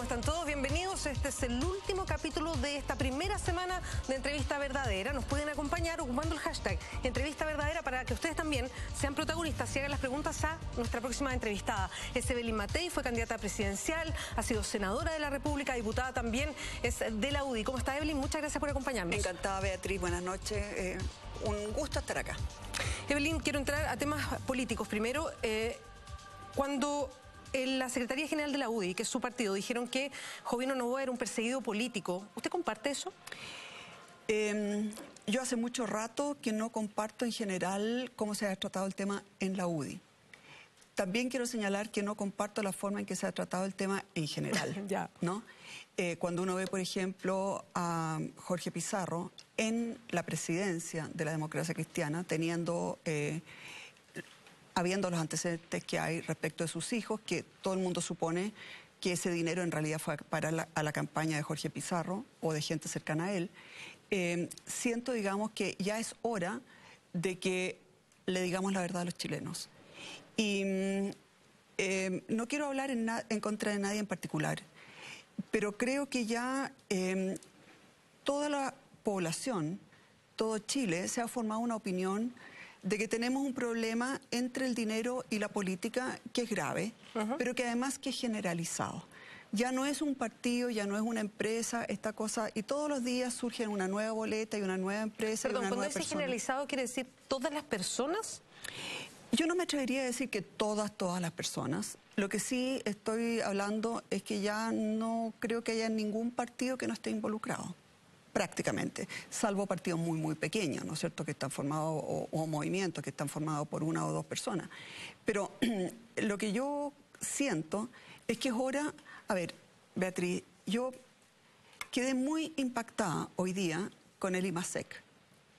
están todos? Bienvenidos. Este es el último capítulo de esta primera semana de Entrevista Verdadera. Nos pueden acompañar ocupando el hashtag Entrevista Verdadera para que ustedes también sean protagonistas y hagan las preguntas a nuestra próxima entrevistada. Es Evelyn Matei, fue candidata presidencial, ha sido senadora de la República, diputada también, es de la UDI. ¿Cómo está, Evelyn? Muchas gracias por acompañarnos. Encantada, Beatriz. Buenas noches. Un gusto estar acá. Evelyn, quiero entrar a temas políticos. Primero, cuando en la Secretaría General de la UDI, que es su partido, dijeron que Jovino Novoa era un perseguido político, ¿usted comparte eso? Yo hace mucho rato que no comparto en general cómo se ha tratado el tema en la UDI. También quiero señalar que no comparto la forma en que se ha tratado el tema en general, Ya. ¿no? Cuando uno ve, por ejemplo, a Jorge Pizarro en la presidencia de la Democracia Cristiana, habiendo los antecedentes que hay respecto de sus hijos, que todo el mundo supone que ese dinero en realidad fue a la campaña de Jorge Pizarro o de gente cercana a él, siento, digamos, que ya es hora de que le digamos la verdad a los chilenos. Y no quiero hablar en contra de nadie en particular, pero creo que ya toda la población, todo Chile, se ha formado una opinión de que tenemos un problema entre el dinero y la política que es grave, pero que además que es generalizado. Ya no es un partido, ya no es una empresa, esta cosa, y todos los días surge una nueva boleta y una nueva empresa. Perdón, y una cuando nueva dice persona. generalizado, ¿quiere decir todas las personas? Yo no me atrevería a decir que todas las personas. Lo que sí estoy hablando es que ya no creo que haya ningún partido que no esté involucrado, prácticamente, salvo partidos muy pequeños, ¿no es cierto?, que están formados, o movimientos que están formados por una o dos personas. Pero lo que yo siento es que es hora. A ver, Beatriz, yo quedé muy impactada hoy día con el IMASEC.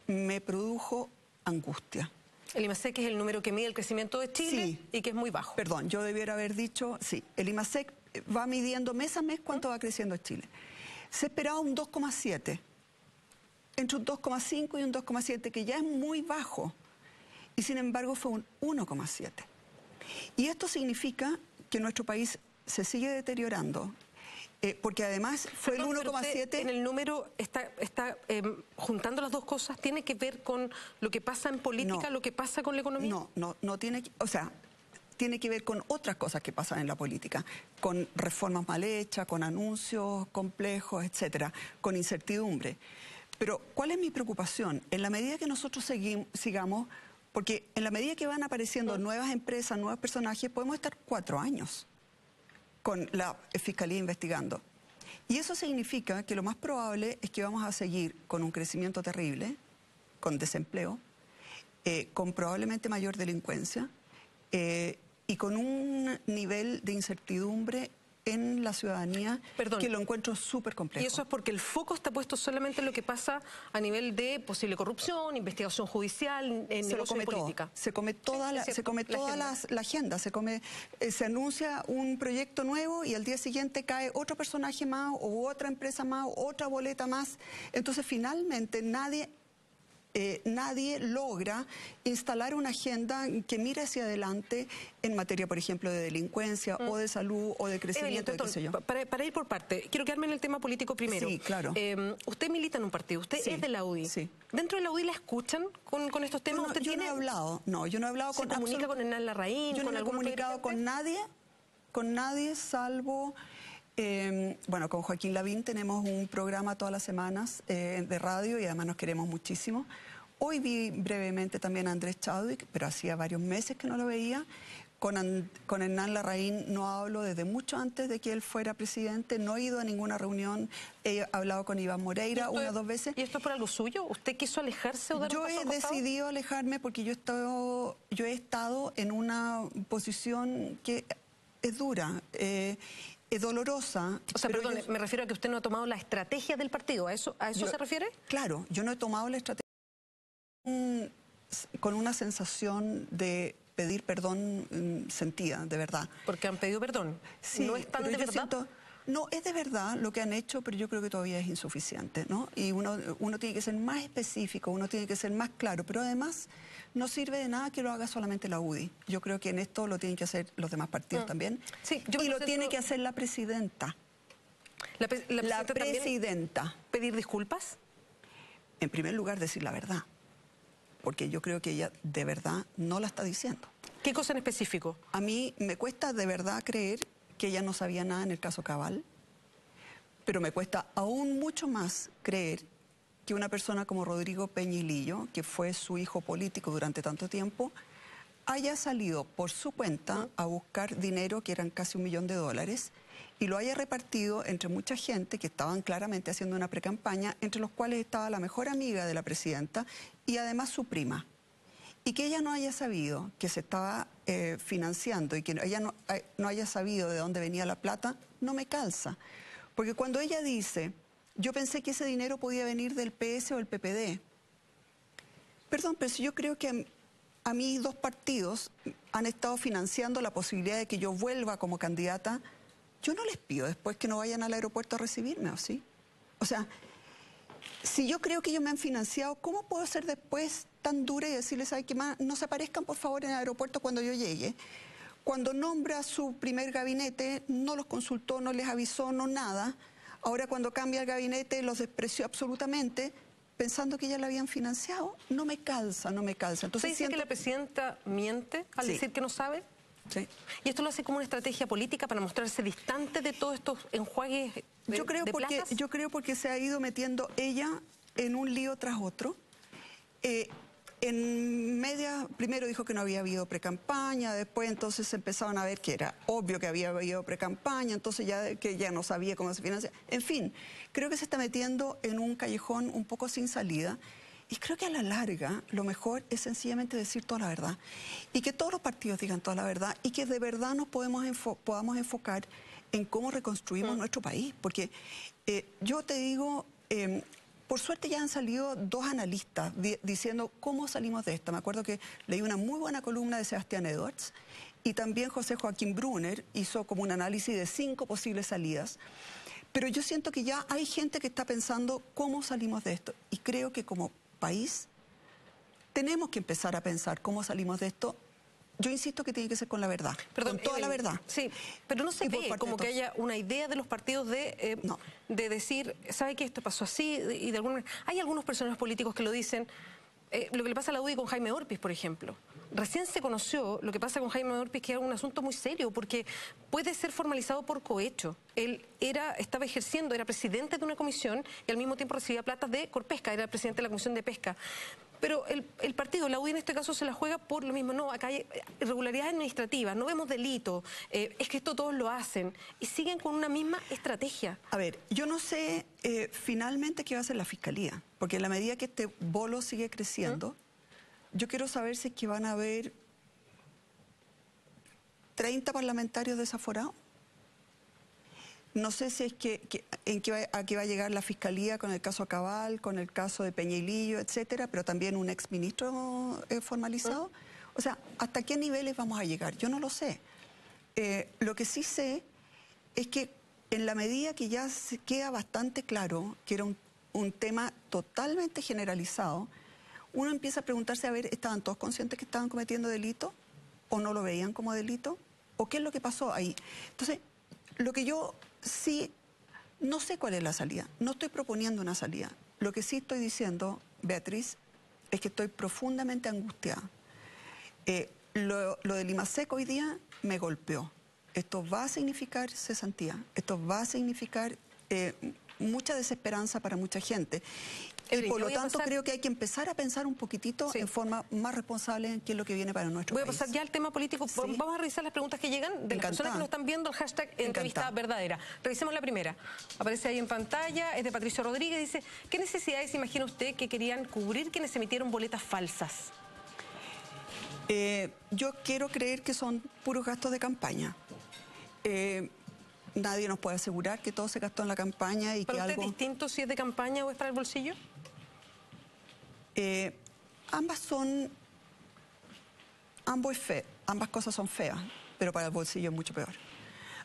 Me produjo angustia. El IMASEC es el número que mide el crecimiento de Chile, Sí. y que es muy bajo. Perdón, yo debiera haber dicho, sí, el IMASEC va midiendo mes a mes cuánto va creciendo Chile. Se esperaba un 2,7, entre un 2,5 y un 2,7, que ya es muy bajo, y sin embargo fue un 1,7. Y esto significa que nuestro país se sigue deteriorando, porque además fue el 1,7... En el número está juntando las dos cosas, ¿tiene que ver con lo que pasa en política, No. lo que pasa con la economía? No tiene que, o sea, tiene que ver con otras cosas que pasan en la política, con reformas mal hechas, con anuncios complejos, etcétera, con incertidumbre. Pero, ¿cuál es mi preocupación? En la medida que nosotros sigamos, porque en la medida que van apareciendo nuevas empresas, nuevos personajes, podemos estar 4 años con la Fiscalía investigando. Y eso significa que lo más probable es que vamos a seguir con un crecimiento terrible, con desempleo, con probablemente mayor delincuencia, y con un nivel de incertidumbre en la ciudadanía. Perdón, que lo encuentro súper complejo. Y eso es porque el foco está puesto solamente en lo que pasa a nivel de posible corrupción, investigación judicial, en negocio de política. Se come toda la agenda. Se anuncia un proyecto nuevo y al día siguiente cae otro personaje más, o otra empresa más, o otra boleta más. Entonces finalmente nadie logra instalar una agenda que mire hacia adelante en materia, por ejemplo, de delincuencia o de salud o de crecimiento, Evelyn, qué sé yo. Para ir por parte, quiero quedarme en el tema político primero. Sí, claro. Usted milita en un partido, usted es de la UDI. Sí. ¿Dentro de la UDI la escuchan con estos temas? Yo no he hablado, yo no he hablado ¿Se comunica con Hernán Larraín? Yo no me he comunicado con nadie salvo... bueno, con Joaquín Lavín tenemos un programa todas las semanas de radio y además nos queremos muchísimo. Hoy vi brevemente también a Andrés Chadwick, pero hacía varios meses que no lo veía. Con Hernán Larraín no hablo desde mucho antes de que él fuera presidente, no he ido a ninguna reunión, he hablado con Iván Moreira una o dos veces. ¿Y esto es por algo suyo? ¿Usted quiso alejarse o dar un paso al costado? Yo he decidido alejarme porque yo he estado en una posición que es dura, es dolorosa. O sea, perdón, me refiero a que usted no ha tomado la estrategia del partido, ¿a eso se refiere? Claro, yo no he tomado la estrategia con una sensación de pedir perdón sentida, de verdad. Porque han pedido perdón. Sí, ¿No es tan de verdad? No, es de verdad lo que han hecho, pero yo creo que todavía es insuficiente, ¿no? Y uno tiene que ser más específico, uno tiene que ser más claro, pero además no sirve de nada que lo haga solamente la UDI. Yo creo que en esto lo tienen que hacer los demás partidos también. Sí, y lo tiene que hacer la presidenta. La presidenta. ¿Pedir disculpas? En primer lugar, decir la verdad, porque yo creo que ella de verdad no la está diciendo. ¿Qué cosa en específico? A mí me cuesta de verdad creer que ella no sabía nada en el caso Cabal, pero me cuesta aún mucho más creer que una persona como Rodrigo Peñilillo, que fue su hijo político durante tanto tiempo, haya salido por su cuenta a buscar dinero, que eran casi $1 millón, y lo haya repartido entre mucha gente que estaban claramente haciendo una precampaña, entre los cuales estaba la mejor amiga de la presidenta y además su prima. Y que ella no haya sabido que se estaba financiando y que ella no haya sabido de dónde venía la plata, no me calza. Porque cuando ella dice, yo pensé que ese dinero podía venir del PS o el PPD. Perdón, pero si yo creo que a mí 2 partidos han estado financiando la posibilidad de que yo vuelva como candidata, yo no les pido después que no vayan al aeropuerto a recibirme, ¿o sí? O sea, si yo creo que ellos me han financiado, ¿cómo puedo ser después tan dura y decirles, ¿sabe qué más? No se aparezcan por favor en el aeropuerto cuando yo llegue? Cuando nombra su primer gabinete, no los consultó, no les avisó, no nada. Ahora cuando cambia el gabinete, los despreció absolutamente, pensando que ya la habían financiado. No me calza, no me calza. Entonces, ¿usted dice que la presidenta miente al decir que no sabe? Sí. ¿Y esto lo hace como una estrategia política para mostrarse distante de todos estos enjuagues de plazas? Yo creo porque se ha ido metiendo ella en un lío tras otro. En media, primero dijo que no había habido precampaña, después entonces empezaban a ver que era obvio que había habido precampaña, entonces ya no sabía cómo se financia. En fin, creo que se está metiendo en un callejón un poco sin salida. Y creo que a la larga lo mejor es sencillamente decir toda la verdad. Y que todos los partidos digan toda la verdad y que de verdad nos podamos enfocar en cómo reconstruimos nuestro país. Porque yo te digo, por suerte ya han salido 2 analistas diciendo cómo salimos de esta. Me acuerdo que leí una muy buena columna de Sebastián Edwards y también José Joaquín Brunner hizo como un análisis de 5 posibles salidas. Pero yo siento que ya hay gente que está pensando cómo salimos de esto. Y creo que como país tenemos que empezar a pensar cómo salimos de esto. Yo insisto que tiene que ser con la verdad, con toda la verdad. Sí, pero no se ve como que haya una idea de los partidos de decir, ¿sabe qué? Esto pasó así, y de alguna... Hay algunos personajes políticos que lo dicen. Lo que le pasa a la UDI con Jaime Orpis, por ejemplo. Recién se conoció lo que pasa con Jaime Orpis, que era un asunto muy serio, porque puede ser formalizado por cohecho. Él estaba ejerciendo, era presidente de una comisión y al mismo tiempo recibía platas de Corpesca, era presidente de la Comisión de Pesca. Pero el partido, la UDI en este caso, se la juega por lo mismo. No, acá hay irregularidades administrativas, no vemos delito, es que esto todos lo hacen. Y siguen con una misma estrategia. A ver, yo no sé finalmente qué va a hacer la Fiscalía, porque en la medida que este bolo sigue creciendo, yo quiero saber si es que van a haber 30 parlamentarios desaforados. No sé si es a qué va a llegar la Fiscalía con el caso Cabal, con el caso de Peñilillo, etcétera, pero también un exministro formalizado. O sea, ¿hasta qué niveles vamos a llegar? Yo no lo sé. Lo que sí sé es que en la medida que ya se queda bastante claro que era un tema totalmente generalizado, uno empieza a preguntarse, a ver, ¿estaban todos conscientes que estaban cometiendo delito? ¿O no lo veían como delito? ¿O qué es lo que pasó ahí? Entonces, lo que yo sí, no sé cuál es la salida, no estoy proponiendo una salida. Lo que sí estoy diciendo, Beatriz, es que estoy profundamente angustiada. Lo del IMASEC hoy día me golpeó. Esto va a significar cesantía, esto va a significar mucha desesperanza para mucha gente. Y por lo tanto creo que hay que empezar a pensar un poquitito en forma más responsable en qué es lo que viene para nuestro país. Voy a pasar ya al tema político. Sí. Vamos a revisar las preguntas que llegan de las personas que nos están viendo, el hashtag entrevista verdadera. Revisemos la primera. Aparece ahí en pantalla, es de Patricio Rodríguez. Dice, ¿qué necesidades imagina usted que querían cubrir quienes emitieron boletas falsas? Yo quiero creer que son puros gastos de campaña. Nadie nos puede asegurar que todo se gastó en la campaña y que algo... ¿Para usted es distinto si es de campaña o es para el bolsillo? Ambas cosas son feas, pero para el bolsillo es mucho peor.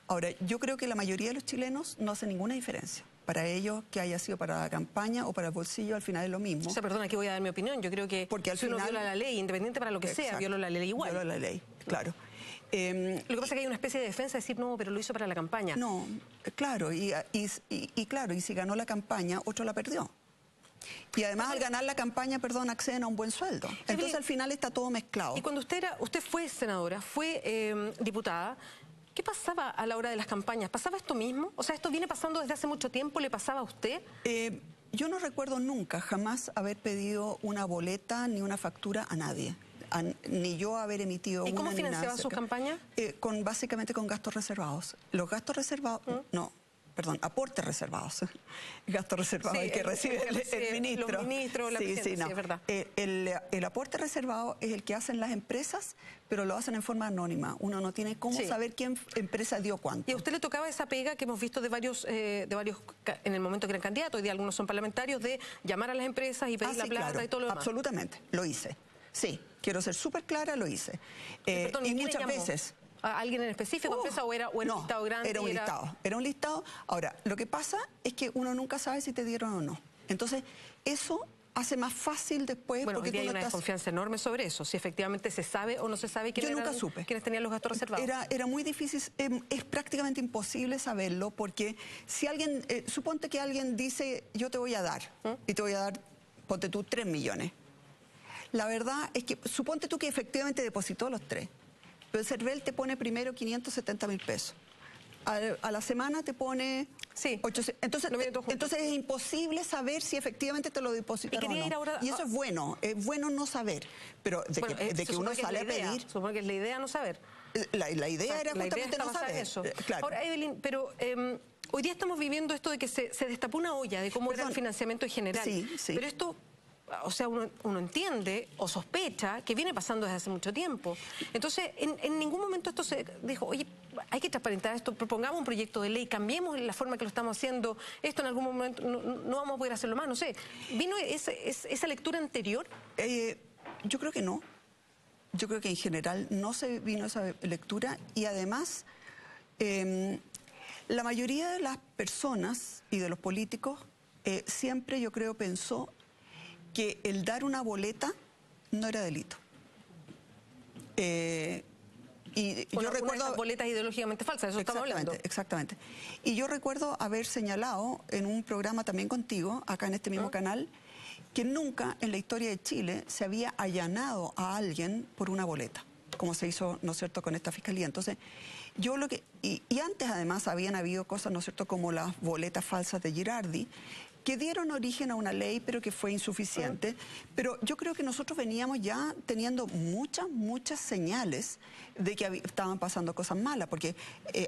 Ahora, yo creo que la mayoría de los chilenos no hace ninguna diferencia. Para ellos, que haya sido para la campaña o para el bolsillo, al final es lo mismo. O sea, perdona, aquí voy a dar mi opinión. Yo creo que porque al si uno viola la ley, independiente para lo que sea, viola la ley igual. Viola la ley, claro. Lo que pasa es que hay una especie de defensa de decir, no, pero lo hizo para la campaña. No, claro, y si ganó la campaña, otro la perdió. Y además al ganar la campaña, perdón, acceden a un buen sueldo. Entonces al final está todo mezclado. Y cuando usted fue senadora, fue diputada, ¿qué pasaba a la hora de las campañas? ¿Pasaba esto mismo? O sea, ¿esto viene pasando desde hace mucho tiempo? ¿Le pasaba a usted? Yo no recuerdo nunca, jamás haber pedido una boleta ni una factura a nadie. Ni yo haber emitido una. ¿Y cómo financiaban sus campañas? Básicamente con gastos reservados. Los gastos reservados, aportes reservados. Gastos reservados Sí, que recibe el ministro. Los ministros, la presidencia, sí, es verdad. El aporte reservado es el que hacen las empresas, pero lo hacen en forma anónima. Uno no tiene cómo saber qué empresa dio cuánto. ¿Y a usted le tocaba esa pega que hemos visto de varios en el momento que eran candidatos, y de algunos son parlamentarios, de llamar a las empresas y pedir la plata, claro, y todo lo demás? Absolutamente, lo hice. Sí, quiero ser súper clara, lo hice. Perdón, y muchas veces... ¿A alguien en específico, empresa, o era un listado grande? Era un listado. Ahora, lo que pasa es que uno nunca sabe si te dieron o no. Entonces, eso hace más fácil después... Bueno, porque hoy día hay una desconfianza enorme sobre eso, si efectivamente se sabe o no se sabe quiénes tenían los gastos reservados. Era muy difícil, es prácticamente imposible saberlo, porque si alguien, suponte que alguien dice, yo te voy a dar, y te voy a dar, ponte tú, 3 millones. La verdad es que, suponte tú que efectivamente depositó los 3. Pero el CERVEL te pone primero 570.000 pesos. A la semana te pone 800. Entonces es imposible saber si efectivamente te lo depositaron o no. Y eso es bueno no saber. Pero de que uno sale a pedir... Supongo que es la idea no saber. La idea era justamente no saber. Eso. Claro. Ahora, Evelyn, pero... hoy día estamos viviendo esto de que se destapó una olla de cómo era el financiamiento en general. Sí. Pero esto... O sea, uno entiende o sospecha que viene pasando desde hace mucho tiempo. Entonces, en ningún momento esto se dijo, oye, hay que transparentar esto, propongamos un proyecto de ley, cambiemos la forma que lo estamos haciendo, esto en algún momento no vamos a poder hacerlo más, no sé. ¿Vino esa lectura anterior? Yo creo que no. Yo creo que en general no se vino esa lectura, y además la mayoría de las personas y de los políticos siempre, yo creo, pensó que el dar una boleta no era delito. Yo recuerdo boletas ideológicamente falsas, eso estamos hablando. Exactamente. Y yo recuerdo haber señalado en un programa también contigo, acá en este mismo canal, que nunca en la historia de Chile se había allanado a alguien por una boleta, como se hizo, ¿no es cierto?, con esta fiscalía. Entonces, yo lo que... Y antes, además, habían habido cosas, ¿no es cierto?, como las boletas falsas de Girardi, que dieron origen a una ley, pero que fue insuficiente. Pero yo creo que nosotros veníamos ya teniendo muchas señales de que estaban pasando cosas malas, porque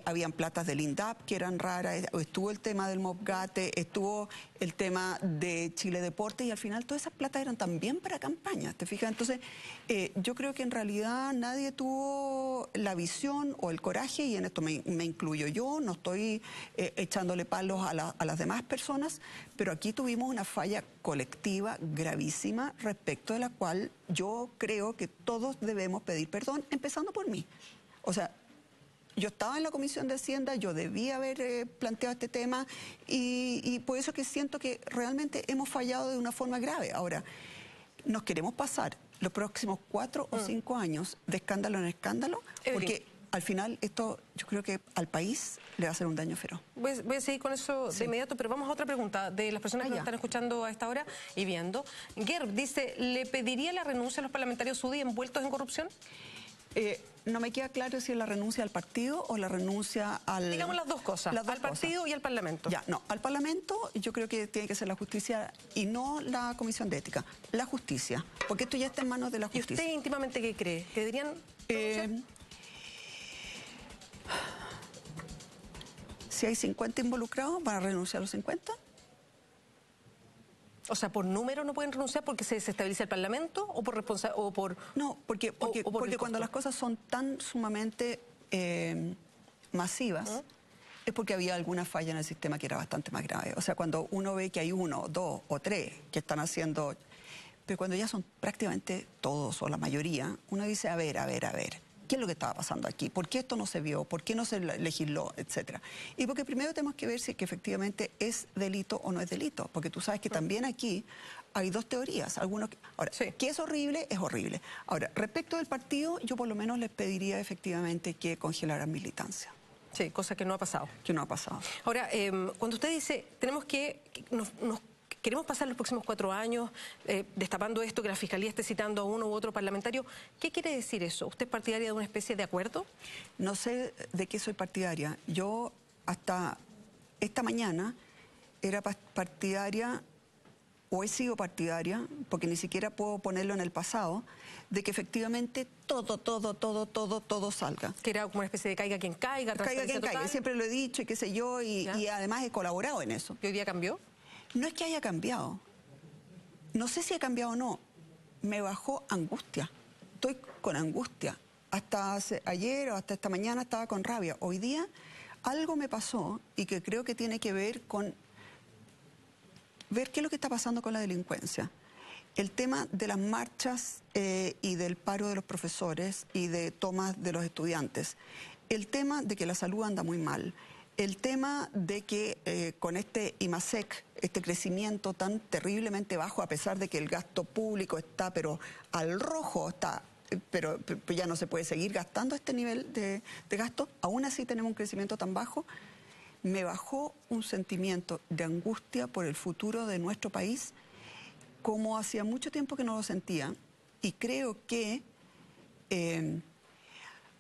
habían platas del INDAP que eran raras, estuvo el tema del Mobgate, estuvo el tema de Chile Deporte, y al final todas esas platas eran también para campañas, ¿te fijas? Entonces, yo creo que en realidad nadie tuvo la visión o el coraje, y en esto me incluyo yo, no estoy echándole palos a las demás personas, pero aquí tuvimos una falla colectiva gravísima, respecto de la cual yo creo que todos debemos pedir perdón, empezando por mí. O sea, yo estaba en la Comisión de Hacienda, yo debía haber planteado este tema, y por eso que siento que realmente hemos fallado de una forma grave. Ahora, nos queremos pasar los próximos 4 o 5 años de escándalo en escándalo, porque al final esto yo creo que al país le va a hacer un daño feroz. Voy a seguir con eso de inmediato, pero vamos a otra pregunta de las personas que nos están escuchando a esta hora y viendo. Gerb dice, ¿le pediría la renuncia a los parlamentarios UDI envueltos en corrupción? No me queda claro si es la renuncia al partido o la renuncia al... Digamos las dos cosas, al partido y al Parlamento. Ya, no, al Parlamento yo creo que tiene que ser la justicia y no la Comisión de Ética. La justicia, porque esto ya está en manos de la justicia. ¿Y usted íntimamente qué cree? ¿Que deberían renunciar? Si hay 50 involucrados, ¿van a renunciar a los 50? O sea, ¿por número no pueden renunciar porque se desestabiliza el Parlamento o por responsabilidad o por...? No, porque cuando las cosas son tan sumamente masivas, es porque había alguna falla en el sistema que era bastante más grave. O sea, cuando uno ve que hay 1, 2 o 3 que están haciendo... Pero cuando ya son prácticamente todos o la mayoría, uno dice, a ver, ¿Qué es lo que estaba pasando aquí? ¿Por qué esto no se vio? ¿Por qué no se legisló? Etcétera. Y porque primero tenemos que ver si es que efectivamente es delito o no es delito. Porque tú sabes que también aquí hay dos teorías. Ahora, sí, que es horrible, es horrible. Ahora, respecto del partido, yo por lo menos les pediría efectivamente que congelaran militancia. Sí, cosa que no ha pasado. Que no ha pasado. Ahora, cuando usted dice, queremos pasar los próximos 4 años destapando esto, que la Fiscalía esté citando a uno u otro parlamentario, ¿qué quiere decir eso? ¿Usted es partidaria de una especie de acuerdo? No sé de qué soy partidaria. Yo hasta esta mañana era partidaria, o he sido partidaria, porque ni siquiera puedo ponerlo en el pasado, de que efectivamente todo salga. Que era como una especie de caiga quien caiga, Caiga quien total. caiga, siempre lo he dicho y qué sé yo, y además he colaborado en eso. ¿Y hoy día cambió? No es que haya cambiado, no sé si ha cambiado o no, me bajó angustia, estoy con angustia. Hasta ayer o hasta esta mañana estaba con rabia. Hoy día algo me pasó y que creo que tiene que ver con ver qué es lo que está pasando con la delincuencia. El tema de las marchas y del paro de los profesores y de tomas de los estudiantes. El tema de que la salud anda muy mal. El tema de que con este IMASEC, este crecimiento tan terriblemente bajo, a pesar de que el gasto público está pero al rojo, pero ya no se puede seguir gastando este nivel de gasto, aún así tenemos un crecimiento tan bajo, me bajó un sentimiento de angustia por el futuro de nuestro país, como hacía mucho tiempo que no lo sentía, y creo que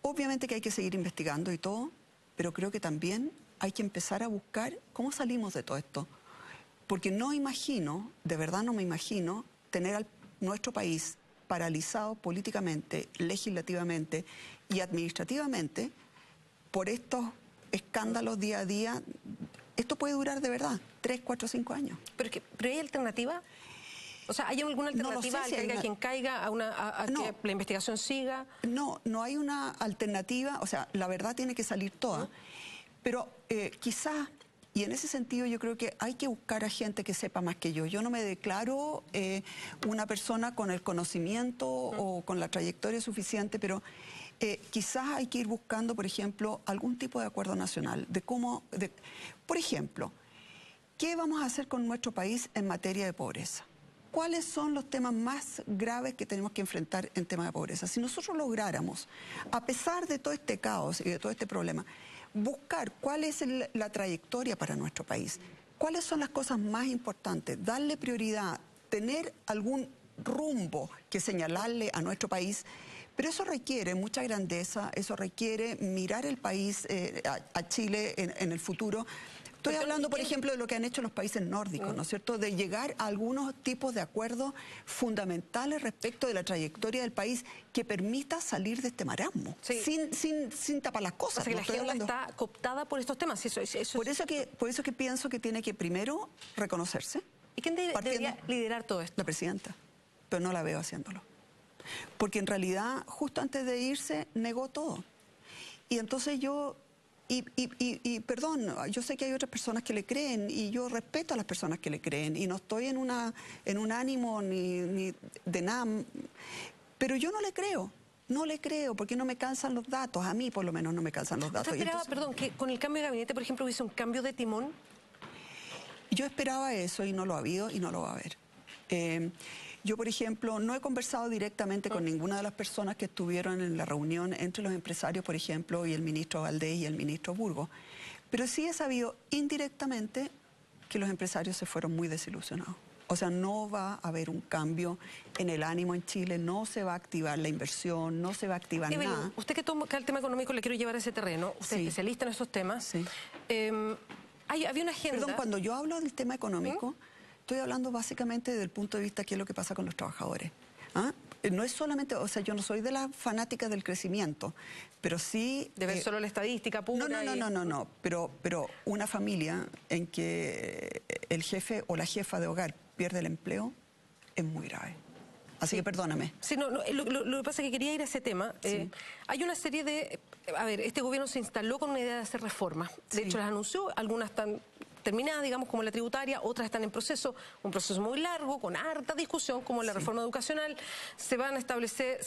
obviamente que hay que seguir investigando y todo, pero creo que también hay que empezar a buscar cómo salimos de todo esto. Porque no imagino, de verdad no me imagino, tener a nuestro país paralizado políticamente, legislativamente y administrativamente por estos escándalos día a día. Esto puede durar de verdad 3, 4, 5 años. ¿Pero hay alternativa? O sea, ¿hay alguna alternativa al caiga quien caiga, a que la investigación siga? No hay una alternativa, o sea, la verdad tiene que salir toda. Pero quizás, y en ese sentido yo creo que hay que buscar a gente que sepa más que yo. Yo no me declaro una persona con el conocimiento o con la trayectoria suficiente, pero quizás hay que ir buscando, por ejemplo, algún tipo de acuerdo nacional. Por ejemplo, ¿qué vamos a hacer con nuestro país en materia de pobreza? ¿Cuáles son los temas más graves que tenemos que enfrentar en tema de pobreza? Si nosotros lográramos, a pesar de todo este caos y de todo este problema, buscar cuál es la trayectoria para nuestro país, cuáles son las cosas más importantes, darle prioridad, tener algún rumbo que señalarle a nuestro país, pero eso requiere mucha grandeza, eso requiere mirar el país, a Chile en el futuro. Estoy hablando, por ejemplo, de lo que han hecho los países nórdicos, ¿no es cierto?, de llegar a algunos tipos de acuerdos fundamentales respecto de la trayectoria del país que permita salir de este marasmo, sin tapar las cosas. O sea, que la agenda está cooptada por estos temas. Por eso que pienso que tiene que primero reconocerse. ¿Y quién debería liderar todo esto? La presidenta, pero no la veo haciéndolo. Porque en realidad, justo antes de irse, negó todo. Y entonces yo... perdón, yo sé que hay otras personas que le creen y yo respeto a las personas que le creen y no estoy en un ánimo ni de nada, pero yo no le creo porque no me calzan los datos, a mí por lo menos no me calzan los datos. ¿Usted esperaba, perdón, que con el cambio de gabinete, por ejemplo, hubiese un cambio de timón? Yo esperaba eso y no lo ha habido y no lo va a haber. Yo, por ejemplo, no he conversado directamente con ninguna de las personas que estuvieron en la reunión entre los empresarios, por ejemplo, y el ministro Valdés y el ministro Burgos, pero sí he sabido indirectamente que los empresarios se fueron muy desilusionados. O sea, no va a haber un cambio en el ánimo en Chile, no se va a activar la inversión, no se va a activar nada. Usted que toca el tema económico, le quiero llevar a ese terreno, usted es especialista en esos temas. Sí. Había una agenda... Perdón, cuando yo hablo del tema económico... Estoy hablando básicamente desde el punto de vista de qué es lo que pasa con los trabajadores. No es solamente, o sea, yo no soy de las fanáticas del crecimiento, pero sí... De ver solo la estadística pura. No, pero una familia en que el jefe o la jefa de hogar pierde el empleo es muy grave. Así que perdóname. Sí, lo que pasa es que quería ir a ese tema. Hay una serie de... A ver, este gobierno se instaló con una idea de hacer reformas. De hecho, las anunció, algunas están terminadas, digamos, como la tributaria, otras están en proceso, un proceso muy largo, con harta discusión, como la reforma educacional. Se van a establecer,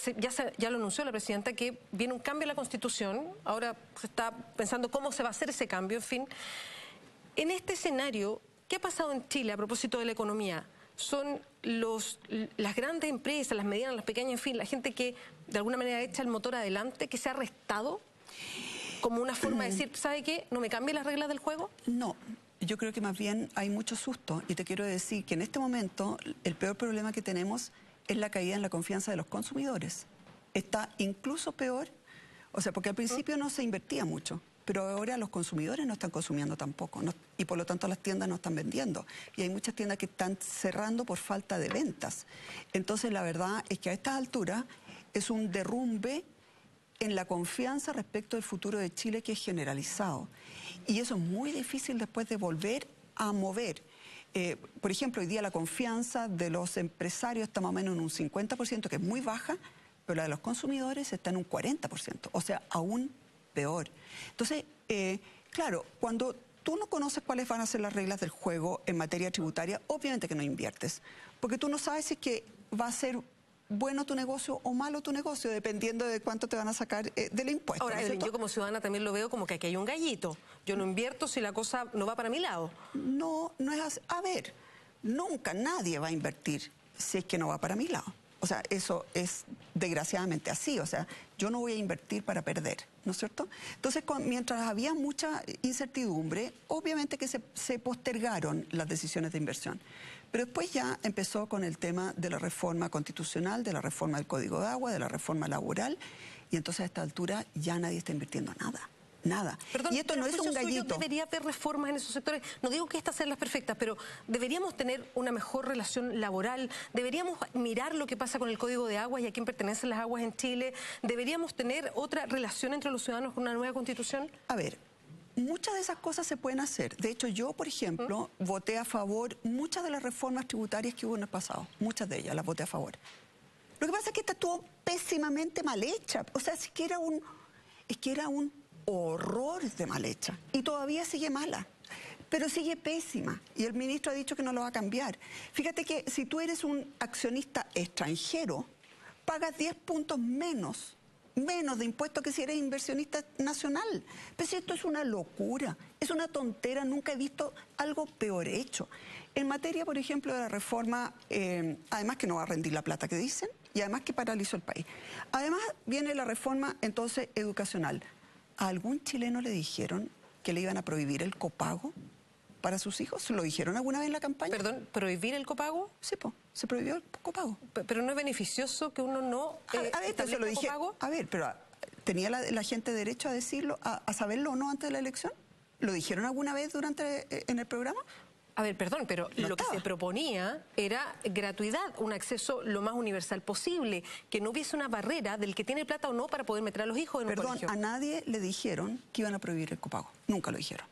ya lo anunció la presidenta, que viene un cambio en la Constitución, ahora se está pensando cómo se va a hacer ese cambio, en fin. En este escenario, ¿qué ha pasado en Chile a propósito de la economía? Son las grandes empresas, las medianas, las pequeñas, en fin, la gente que de alguna manera echa el motor adelante, que se ha restado como una forma de decir, ¿sabe qué? ¿No me cambie las reglas del juego? No, yo creo que más bien hay mucho susto y te quiero decir que en este momento el peor problema que tenemos es la caída en la confianza de los consumidores. Está incluso peor, o sea, porque al principio no se invertía mucho, pero ahora los consumidores no están consumiendo tampoco y por lo tanto las tiendas no están vendiendo. Y hay muchas tiendas que están cerrando por falta de ventas. Entonces la verdad es que a estas alturas es un derrumbe en la confianza respecto del futuro de Chile que es generalizado. Y eso es muy difícil después de volver a mover. Por ejemplo, hoy día la confianza de los empresarios está más o menos en un 50%, que es muy baja, pero la de los consumidores está en un 40%, o sea, aún peor. Entonces, claro, cuando tú no conoces cuáles van a ser las reglas del juego en materia tributaria, obviamente que no inviertes, porque tú no sabes si es que va a ser bueno tu negocio o malo tu negocio, dependiendo de cuánto te van a sacar del impuesto. Ahora, Evelyn, yo como ciudadana también lo veo como que aquí hay un gallito. Yo no invierto si la cosa no va para mi lado. No, no es así. A ver, nunca nadie va a invertir si es que no va para mi lado. O sea, eso es desgraciadamente así. O sea, yo no voy a invertir para perder, ¿no es cierto? Entonces, mientras había mucha incertidumbre, obviamente que se postergaron las decisiones de inversión. Pero después ya empezó con el tema de la reforma constitucional, de la reforma del Código de Agua, de la reforma laboral, y entonces a esta altura ya nadie está invirtiendo nada. Nada. Perdón, y esto no es un gallito. Debería haber reformas en esos sectores. No digo que estas sean las perfectas, pero deberíamos tener una mejor relación laboral. Deberíamos mirar lo que pasa con el Código de Aguas y a quién pertenecen las aguas en Chile. Deberíamos tener otra relación entre los ciudadanos con una nueva Constitución. A ver, muchas de esas cosas se pueden hacer. De hecho, yo, por ejemplo, voté a favor muchas de las reformas tributarias que hubo en el pasado. Muchas de ellas las voté a favor. Lo que pasa es que esta estuvo pésimamente mal hecha. O sea, es que era un horror de mal hecha. Y todavía sigue mala. Pero sigue pésima. Y el ministro ha dicho que no lo va a cambiar. Fíjate que si tú eres un accionista extranjero, pagas 10 puntos menos de impuestos que si eres inversionista nacional. Pero si esto es una locura, es una tontera, nunca he visto algo peor hecho. En materia, por ejemplo, de la reforma, además que no va a rendir la plata que dicen, y además que paralizó el país. Además viene la reforma, entonces, educacional. ¿A algún chileno le dijeron que le iban a prohibir el copago para sus hijos? ¿Lo dijeron alguna vez en la campaña? Perdón, ¿prohibir el copago? Sí, se prohibió el copago. Pero no es beneficioso que uno no establezca copago. A ver, pero ¿tenía la gente derecho a decirlo, a saberlo o no antes de la elección? ¿Lo dijeron alguna vez en el programa? A ver, perdón, pero lo que se proponía era gratuidad, un acceso lo más universal posible, que no hubiese una barrera del que tiene plata o no para poder meter a los hijos en un colegio. Perdón, a nadie le dijeron que iban a prohibir el copago. Nunca lo dijeron.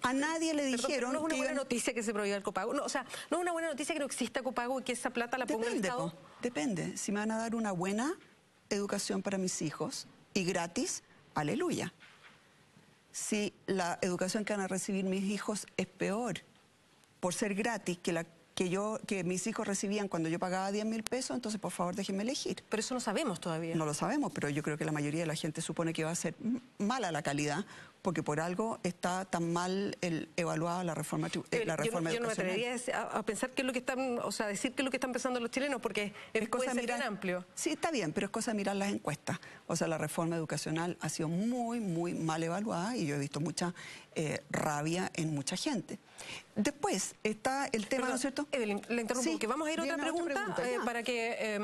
A nadie le dijeron no es una buena noticia que se prohíba el copago. No, o sea, no es una buena noticia que no exista copago y que esa plata la ponga el Estado. Depende. Si me van a dar una buena educación para mis hijos y gratis, aleluya. Si la educación que van a recibir mis hijos es peor por ser gratis que mis hijos recibían cuando yo pagaba 10.000 pesos, entonces por favor déjenme elegir. Pero eso no sabemos todavía. No lo sabemos, pero yo creo que la mayoría de la gente supone que va a ser mala la calidad, porque por algo está tan mal evaluada la reforma educacional. Yo no me atrevería a pensar qué es lo que están, o sea, decir qué es lo que están pensando los chilenos, porque es cosa de mirar amplio. Sí, está bien, pero es cosa de mirar las encuestas. O sea, la reforma educacional ha sido muy, muy mal evaluada y yo he visto mucha rabia en mucha gente. Después está el tema, ¿no es cierto? Evelyn, le interrumpo, porque vamos a ir a otra pregunta para que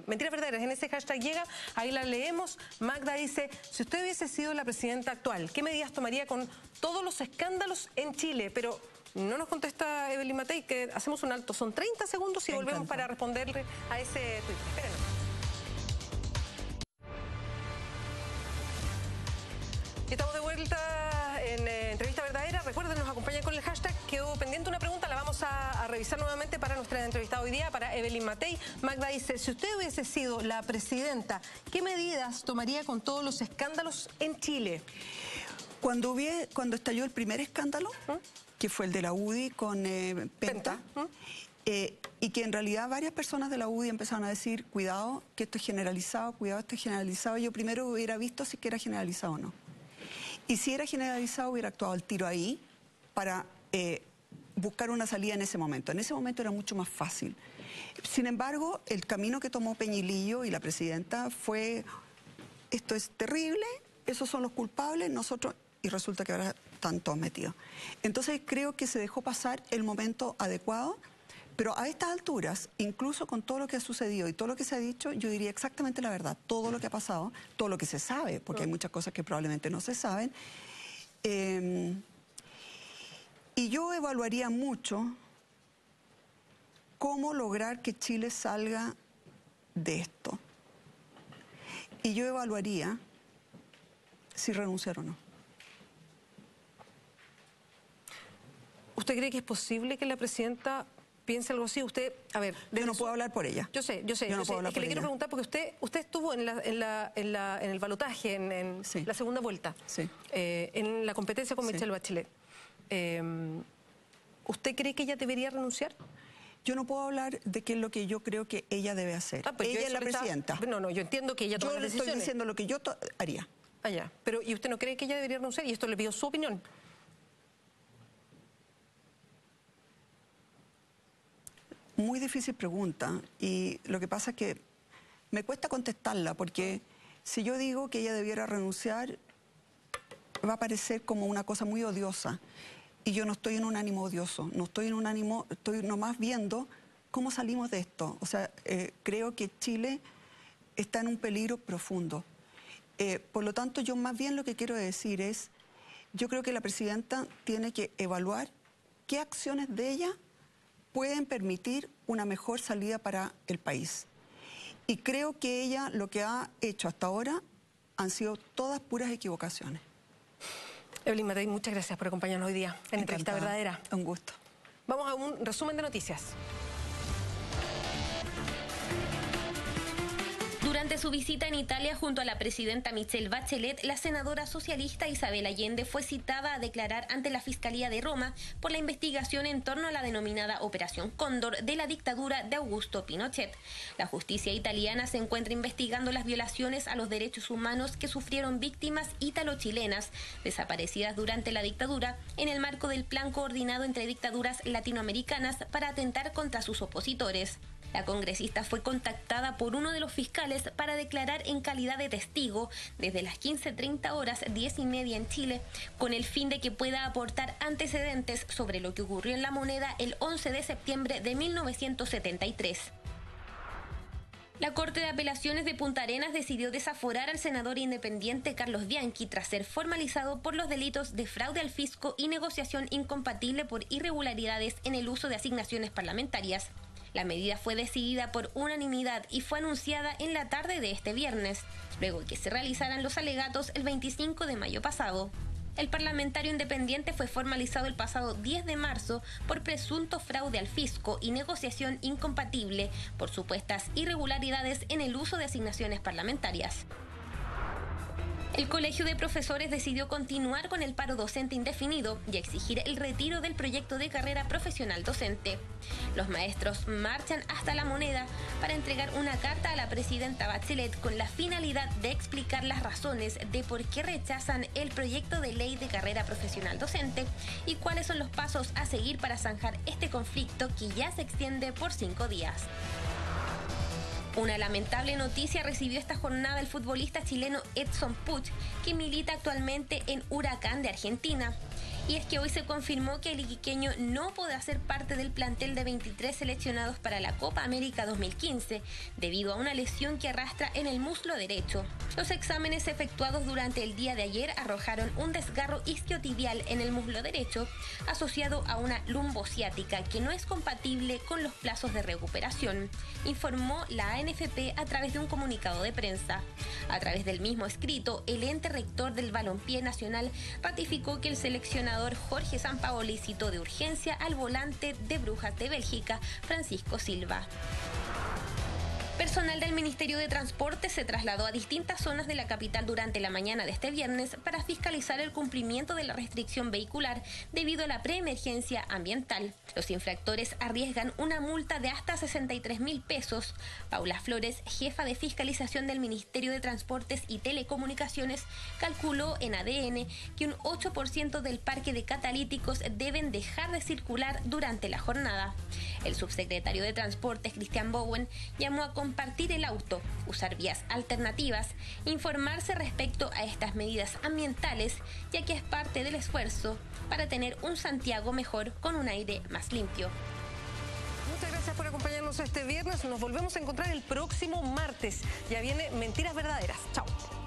Mentiras Verdaderas en ese hashtag llega, ahí la leemos. Magda dice, si usted hubiese sido la presidenta actual, ¿qué medidas tomaría con todos los escándalos en Chile? Pero no nos contesta Evelyn Matei, que hacemos un alto, son 30 segundos y volvemos para responderle a ese tuit. Espérenos. Estamos de vuelta en Entrevista Verdadera. Recuerden, nos acompañan con el hashtag. Quedó pendiente una pregunta, la vamos a revisar nuevamente para nuestra entrevistada hoy día, para Evelyn Matei. Magda dice, si usted hubiese sido la presidenta, ¿qué medidas tomaría con todos los escándalos en Chile? Cuando estalló el primer escándalo, que fue el de la UDI con Penta, y que en realidad varias personas de la UDI empezaron a decir, cuidado, que esto es generalizado, cuidado, esto es generalizado. Yo primero hubiera visto si que era generalizado o no. Y si era generalizado, hubiera actuado al tiro ahí para buscar una salida en ese momento. En ese momento era mucho más fácil. Sin embargo, el camino que tomó Peñilillo y la presidenta fue, esto es terrible, esos son los culpables, nosotros, y resulta que ahora están todos metidos. Entonces creo que se dejó pasar el momento adecuado, pero a estas alturas, incluso con todo lo que ha sucedido y todo lo que se ha dicho, yo diría exactamente la verdad, todo lo que ha pasado, todo lo que se sabe, porque hay muchas cosas que probablemente no se saben. Y yo evaluaría mucho cómo lograr que Chile salga de esto. Y yo evaluaría si renunciar o no. ¿Usted cree que es posible que la presidenta piense algo así? Usted, a ver... Yo no puedo hablar por ella. Yo sé. Es que le quiero preguntar porque usted estuvo en el balotaje, en sí. la segunda vuelta, sí. En la competencia con sí. Michelle Bachelet. ¿Usted cree que ella debería renunciar? Yo no puedo hablar de qué es lo que yo creo que ella debe hacer. Pues ella es la presidenta. No, yo entiendo que ella toma las decisiones. Yo estoy diciendo lo que yo haría. Ya. Pero, ¿y usted no cree que ella debería renunciar? Y esto le pido su opinión. Muy difícil pregunta. Y lo que pasa es que me cuesta contestarla, porque si yo digo que ella debiera renunciar, va a parecer como una cosa muy odiosa. Y yo no estoy en un ánimo odioso, no estoy en un ánimo, estoy nomás viendo cómo salimos de esto. O sea, creo que Chile está en un peligro profundo. Por lo tanto, yo más bien lo que quiero decir es, yo creo que la presidenta tiene que evaluar qué acciones de ella pueden permitir una mejor salida para el país. Y creo que ella lo que ha hecho hasta ahora han sido todas puras equivocaciones. Evelyn Matei, muchas gracias por acompañarnos hoy día en Entrevista Verdadera. Un gusto. Vamos a un resumen de noticias. Durante su visita en Italia junto a la presidenta Michelle Bachelet, la senadora socialista Isabel Allende fue citada a declarar ante la Fiscalía de Roma por la investigación en torno a la denominada Operación Cóndor de la dictadura de Augusto Pinochet. La justicia italiana se encuentra investigando las violaciones a los derechos humanos que sufrieron víctimas ítalo-chilenas desaparecidas durante la dictadura en el marco del plan coordinado entre dictaduras latinoamericanas para atentar contra sus opositores. La congresista fue contactada por uno de los fiscales para declarar en calidad de testigo desde las 15:30 horas, 10:30 en Chile, con el fin de que pueda aportar antecedentes sobre lo que ocurrió en La Moneda el 11 de septiembre de 1973. La Corte de Apelaciones de Punta Arenas decidió desaforar al senador independiente Carlos Bianchi tras ser formalizado por los delitos de fraude al fisco y negociación incompatible por irregularidades en el uso de asignaciones parlamentarias. La medida fue decidida por unanimidad y fue anunciada en la tarde de este viernes, luego de que se realizaran los alegatos el 25 de mayo pasado. El parlamentario independiente fue formalizado el pasado 10 de marzo por presunto fraude al fisco y negociación incompatible por supuestas irregularidades en el uso de asignaciones parlamentarias. El Colegio de Profesores decidió continuar con el paro docente indefinido y exigir el retiro del proyecto de carrera profesional docente. Los maestros marchan hasta La Moneda para entregar una carta a la presidenta Bachelet con la finalidad de explicar las razones de por qué rechazan el proyecto de ley de carrera profesional docente y cuáles son los pasos a seguir para zanjar este conflicto que ya se extiende por 5 días. Una lamentable noticia recibió esta jornada el futbolista chileno Edson Puch, que milita actualmente en Huracán de Argentina. Y es que hoy se confirmó que el iquiqueño no podrá ser parte del plantel de 23 seleccionados para la Copa América 2015, debido a una lesión que arrastra en el muslo derecho. Los exámenes efectuados durante el día de ayer arrojaron un desgarro isquiotibial en el muslo derecho, asociado a una lumbociática que no es compatible con los plazos de recuperación, informó la ANFP a través de un comunicado de prensa. A través del mismo escrito, el ente rector del balompié nacional ratificó que el seleccionador Jorge Sampaoli citó de urgencia al volante de Brujas de Bélgica, Francisco Silva. Personal del Ministerio de Transporte se trasladó a distintas zonas de la capital durante la mañana de este viernes para fiscalizar el cumplimiento de la restricción vehicular debido a la preemergencia ambiental. Los infractores arriesgan una multa de hasta 63.000 pesos. Paula Flores, jefa de fiscalización del Ministerio de Transportes y Telecomunicaciones, calculó en ADN que un 8% del parque de catalíticos deben dejar de circular durante la jornada. El subsecretario de Transportes, Cristian Bowen, llamó a compartir el auto, usar vías alternativas, informarse respecto a estas medidas ambientales, ya que es parte del esfuerzo para tener un Santiago mejor con un aire más limpio. Muchas gracias por acompañarnos este viernes. Nos volvemos a encontrar el próximo martes. Ya viene Mentiras Verdaderas. Chao.